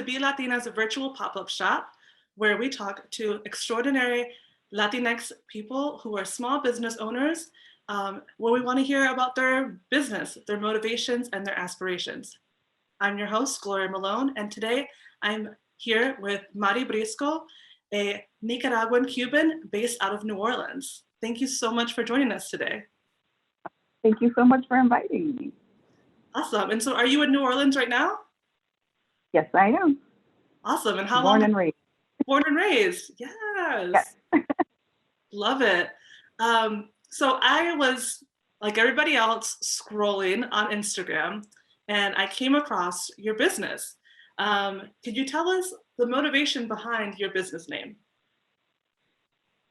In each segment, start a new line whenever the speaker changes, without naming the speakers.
to Be Latina's virtual pop-up shop, where we talk to extraordinary Latinx people who are small business owners, where we want to hear about their business, their motivations, and their aspirations. I'm your host, Gloria Malone, and today I'm here with Mari Brisco, a Nicaraguan Cuban based out of New Orleans. Thank you so much for joining us today.
Thank you so much for inviting me.
Awesome. And so are you in New Orleans right now?
Yes, I am.
Awesome. And how
Born
long?
And raised.
Born and raised. Yes. Love it. So I was, like everybody else, scrolling on Instagram, and I came across your business. Could you tell us the motivation behind your business name?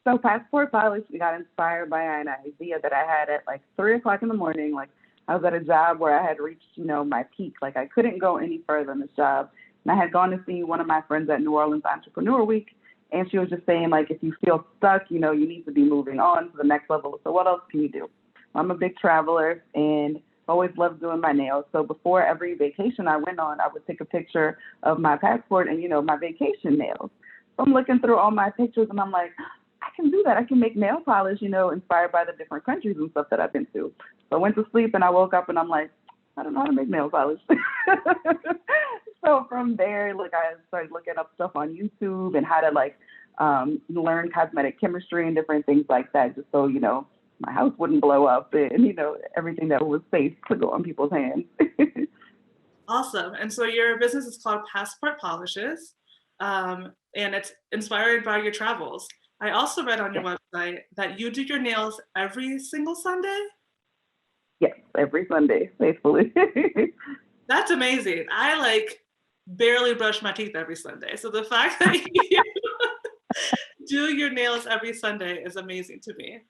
So Passport Polish, we got inspired by an idea that I had at like 3 o'clock in the morning. Like I was at a job where I had reached, my peak. Like I couldn't go any further in this job. And I had gone to see one of my friends at New Orleans Entrepreneur Week. And she was just saying, like, if you feel stuck, you need to be moving on to the next level. So what else can you do? I'm a big traveler and always loved doing my nails. So before every vacation I went on, I would take a picture of my passport and, my vacation nails. So I'm looking through all my pictures and I'm like, I can do that. I can make nail polish, inspired by the different countries and stuff that I've been to. So I went to sleep and I woke up and I'm like, I don't know how to make nail polish. So from there, I started looking up stuff on YouTube and how to learn cosmetic chemistry and different things like that, just so, my house wouldn't blow up and, everything that was safe to go on people's hands.
Awesome. And so your business is called Passport Polishes, and it's inspired by your travels. I also read on your website that you do your nails every single Sunday?
Yes, every Sunday, faithfully.
That's amazing. I barely brush my teeth every Sunday. So the fact that you do your nails every Sunday is amazing to me.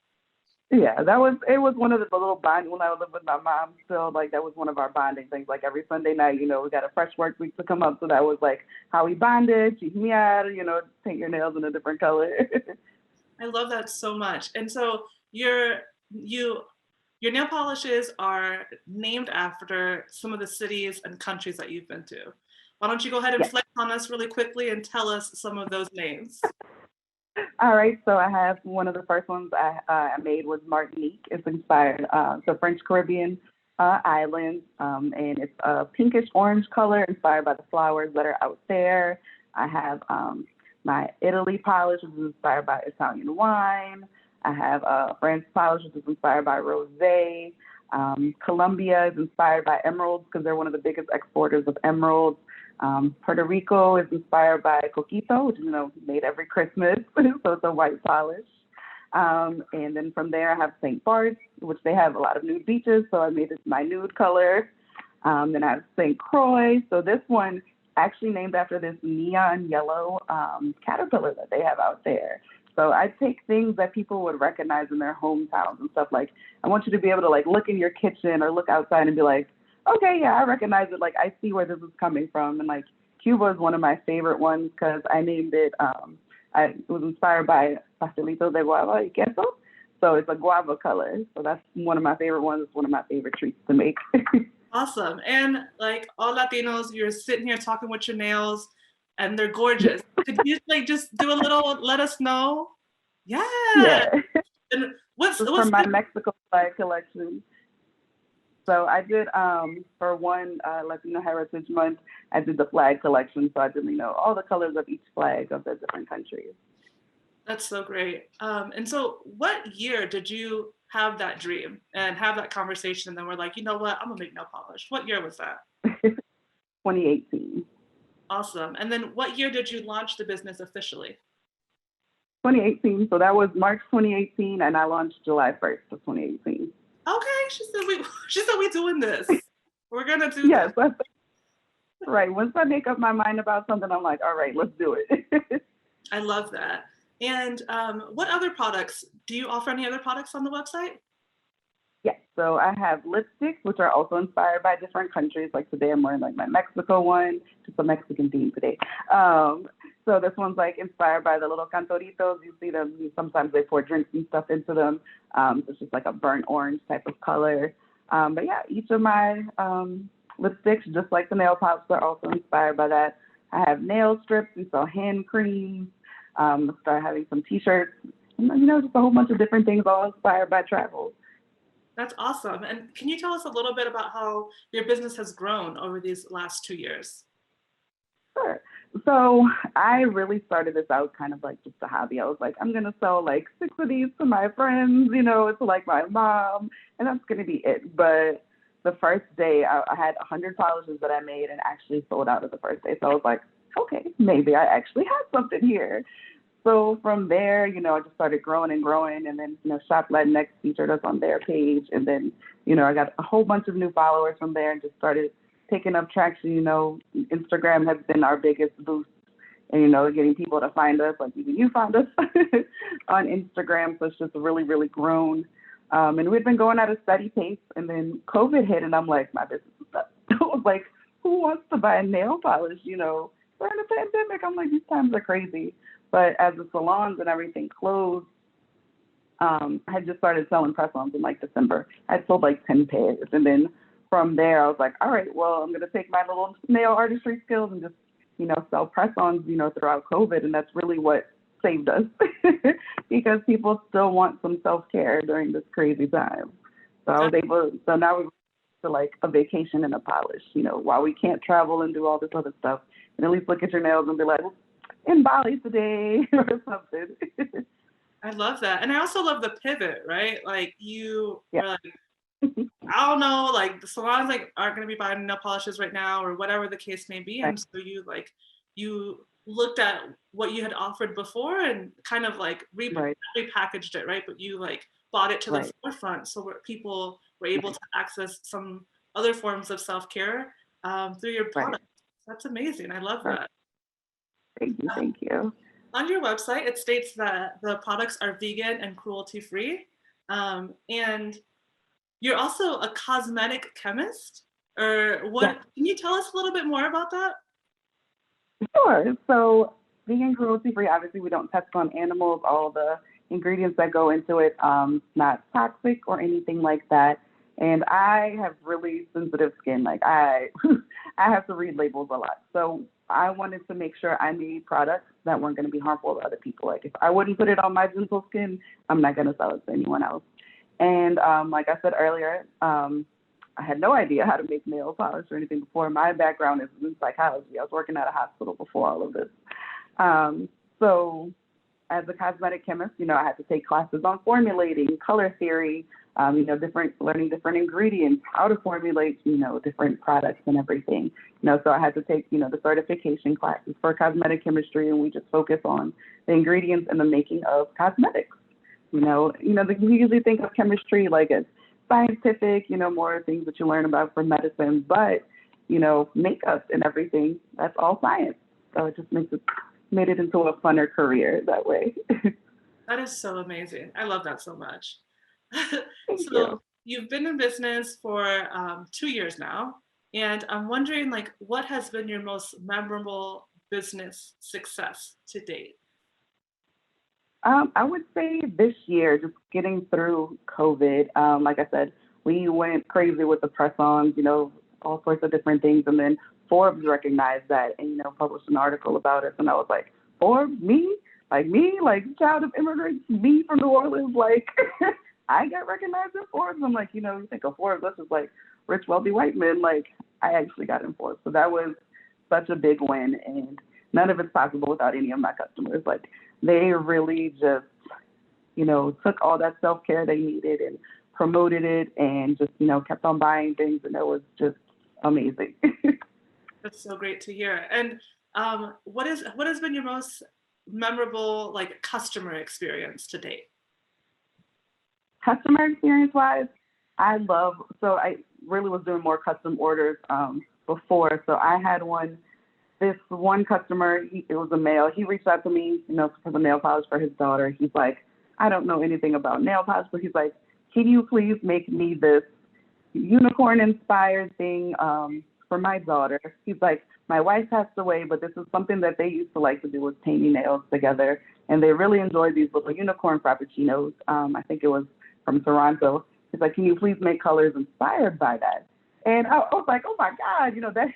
Yeah, it was one of the little bonding when I lived with my mom still, that was one of our bonding things. Like every Sunday night, we got a fresh work week to come up. So that was how we bonded, chismear, paint your nails in a different color.
I love that so much. And so your nail polishes are named after some of the cities and countries that you've been to. Why don't you go ahead and flex on us really quickly and tell us some of those names?
All right, so I have one of the first ones I made was Martinique. It's inspired, the French Caribbean island, and it's a pinkish orange color inspired by the flowers that are out there. I have my Italy polish, which is inspired by Italian wine. I have France polish, which is inspired by rosé. Colombia is inspired by emeralds because they're one of the biggest exporters of emeralds. Puerto Rico is inspired by coquito, which is, made every Christmas, so it's a white polish. And then from there, I have St. Bart's, which they have a lot of nude beaches, so I made it my nude color. Then I have St. Croix, so this one actually named after this neon yellow caterpillar that they have out there. So I take things that people would recognize in their hometowns and stuff. Like, I want you to be able to look in your kitchen or look outside and be like, okay, yeah, I recognize it. I see where this is coming from. And Cuba is one of my favorite ones because I named it, it was inspired by pastelito de guava y queso. So it's a guava color. So that's one of my favorite ones. It's one of my favorite treats to make.
Awesome. And all Latinos, you're sitting here talking with your nails and they're gorgeous. Could you just do a little, let us know? Yeah. And what's
from my Mexico flag collection. So I did, for one Latino Heritage Month, I did the flag collection. So I did, all the colors of each flag of the different countries.
That's so great. And so what year did you have that dream and have that conversation? And then we're like, you know what, I'm gonna make nail polish. What year was that?
2018.
Awesome. And then what year did you launch the business officially?
2018. So that was March 2018, and I launched July 1st of 2018.
Okay, she said we doing this. We're gonna do this.
Yes, right. Once I make up my mind about something, I'm like, all right, let's do it.
I love that. And what other products? Do you offer any other products on the website?
Yes. So I have lipsticks, which are also inspired by different countries. Like today, I'm wearing my Mexico one, just a Mexican theme today. So this one's inspired by the little cantoritos. You see them. Sometimes they pour drinks and stuff into them. It's just a burnt orange type of color. But yeah, each of my lipsticks, just like the nail pops, are also inspired by that. I have nail strips. We sell hand creams. Started having some T-shirts. Just a whole bunch of different things, all inspired by travel.
That's awesome. And can you tell us a little bit about how your business has grown over these last 2 years?
Sure. So I really started this out kind of like just a hobby. I was like, I'm gonna sell like 6 of these to my friends, to like my mom, and that's gonna be it. But the first day, I had 100 polishes that I made and actually sold out of the first day. So I was like, okay, maybe I actually have something here. So from there, I just started growing and growing, and then Shop Latinx featured us on their page, and then I got a whole bunch of new followers from there, and just started picking up traction. Instagram has been our biggest boost, and getting people to find us, like even you found us on Instagram. So it's just really, really grown, and we've been going at a steady pace. And then COVID hit, and I'm like, my business is up. I was like, who wants to buy nail polish? During the pandemic, I'm like, these times are crazy. But as the salons and everything closed, I had just started selling press-ons in like December. I had sold like 10 pairs. And then from there, I was like, all right, well, I'm going to take my little nail artistry skills and just, sell press-ons, throughout COVID. And that's really what saved us because people still want some self-care during this crazy time. So I was able, so now we're to like a vacation and a polish, while we can't travel and do all this other stuff. And at least look at your nails and be like, in Bali today or something.
I love that. And I also love the pivot, right? Like you
Yeah.
were like, I don't know, like the salons like aren't going to be buying nail polishes right now or whatever the case may be. And so you looked at what you had offered before and kind of like repackaged it, right? But you like brought it to the forefront so where people were able to access some other forms of self-care through your product. That's amazing. I love that.
Thank you.
On your website, it states that the products are vegan and cruelty-free. And you're also a cosmetic chemist, or what?
Yeah.
Can you tell us a little bit more about that?
Sure. So vegan, cruelty-free, obviously we don't test on animals. All the ingredients that go into it, not toxic or anything like that. And I have really sensitive skin. Like I have to read labels a lot. So I wanted to make sure I made products that weren't going to be harmful to other people. Like if I wouldn't put it on my gentle skin, I'm not going to sell it to anyone else. And like I said earlier, I had no idea how to make nail polish or anything before. My background is in psychology. I was working at a hospital before all of this. So as a cosmetic chemist, I had to take classes on formulating, color theory, learning different ingredients, how to formulate, different products and everything. So I had to take, the certification classes for cosmetic chemistry, and we just focus on the ingredients and the making of cosmetics. We usually think of chemistry like it's scientific, more things that you learn about for medicine, but, makeup and everything, that's all science. So it just made it into a funner career that way.
That is so amazing. I love that so much.
Thank
So
you.
you've been in business for 2 years now, and I'm wondering, like, what has been your most memorable business success to date?
I would say this year, just getting through COVID, like I said, we went crazy with the press-ons, all sorts of different things. And then Forbes recognized that and, published an article about us. And I was like, Forbes, me, like child of immigrants, me from New Orleans, like I get recognized in Forbes. I'm like, you think of Forbes, that's just like rich, wealthy white men. Like I actually got in Forbes. So that was such a big win. And none of it's possible without any of my customers. Like they really just, took all that self-care they needed and promoted it and just, kept on buying things. And it was just amazing.
That's so great to hear. And what has been your most memorable like customer experience to date?
Customer experience wise, I really was doing more custom orders before. So I had this one customer, it was a male, he reached out to me, for the nail polish for his daughter. He's like, I don't know anything about nail polish, but he's like, can you please make me this unicorn inspired thing for my daughter? He's like, my wife passed away, but this is something that they used to like to do with painting nails together. And they really enjoyed these little unicorn frappuccinos. I think it was from Toronto. He's like, can you please make colors inspired by that? And I was like, oh my God, that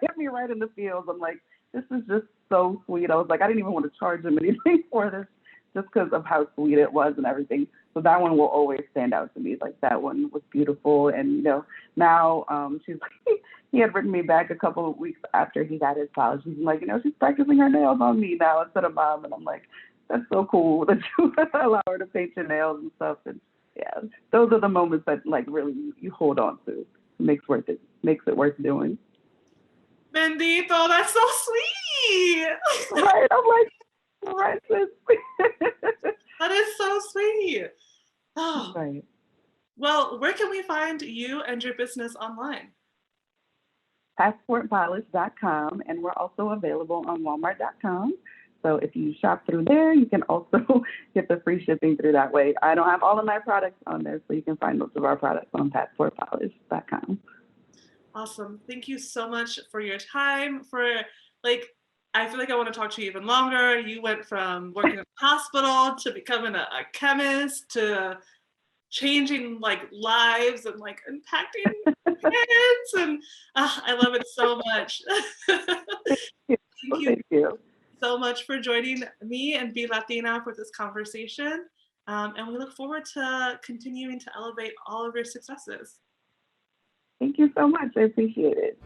hit me right in the feels. I'm like, this is just so sweet. I was like, I didn't even want to charge him anything for this just because of how sweet it was and everything. So that one will always stand out to me. Like that one was beautiful. And, you know, now she's he had written me back a couple of weeks after he got his polish. He's like, you know, she's practicing her nails on me now instead of mom. And I'm like, that's so cool that you allow her to paint your nails and stuff. And yeah, those are the moments that like really you hold on to. Makes it worth doing.
Bendito, that's so sweet.
Right. I'm like, right, sis.
That is so sweet. Oh,
Right.
well, where can we find you and your business online?
PassportPolish.com, and we're also available on Walmart.com. So if you shop through there, you can also get the free shipping through that way. I don't have all of my products on there, so you can find most of our products on PassportPolish.com.
Awesome. Thank you so much for your time. I feel like I want to talk to you even longer. You went from working in a hospital to becoming a chemist to changing like lives and like impacting kids, and I love it so much.
Thank you.
So much for joining me and Be Latina for this conversation. And we look forward to continuing to elevate all of your successes.
Thank you so much. I appreciate it.